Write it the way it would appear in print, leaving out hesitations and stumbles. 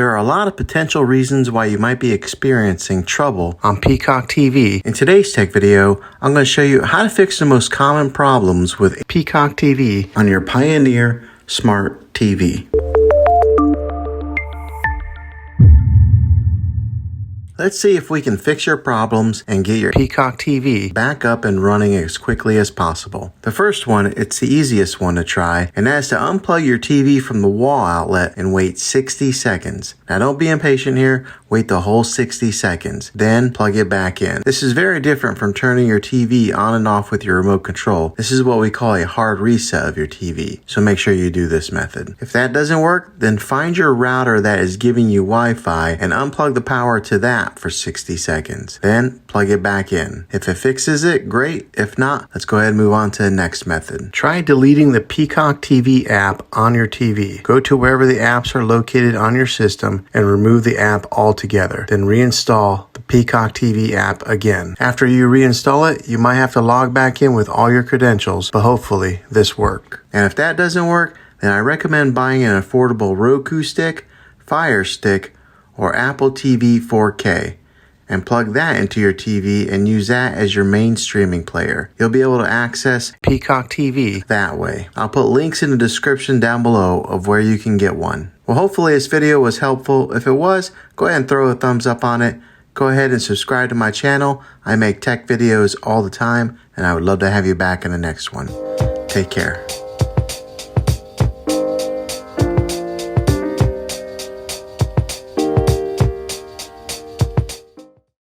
There are a lot of potential reasons why you might be experiencing trouble on Peacock TV. In today's tech video, I'm going to show you how to fix the most common problems with Peacock TV on your Pioneer Smart TV. Let's see if we can fix your problems and get your Peacock TV back up and running as quickly as possible. The first one, it's the easiest one to try, and that's to unplug your TV from the wall outlet and wait 60 seconds. Now don't be impatient here, wait the whole 60 seconds, then plug it back in. This is very different from turning your TV on and off with your remote control. This is what we call a hard reset of your TV, so make sure you do this method. If that doesn't work, then find your router that is giving you Wi-Fi and unplug the power to that for 60 seconds. Then plug it back in. If it fixes it, great. If not, let's go ahead and move on to the next method. Try deleting the Peacock TV app on your TV. Go to wherever the apps are located on your system and remove the app altogether. Then reinstall the Peacock TV app again. After you reinstall it, you might have to log back in with all your credentials, but hopefully this works. And if that doesn't work, then I recommend buying an affordable Roku stick, Fire Stick, or Apple TV 4K and plug that into your TV and use that as your main streaming player. You'll be able to access Peacock TV that way. I'll put links in the description down below of where you can get one. Well, hopefully this video was helpful. If it was, go ahead and throw a thumbs up on it. Go ahead and subscribe to my channel. I make tech videos all the time, and I would love to have you back in the next one. Take care.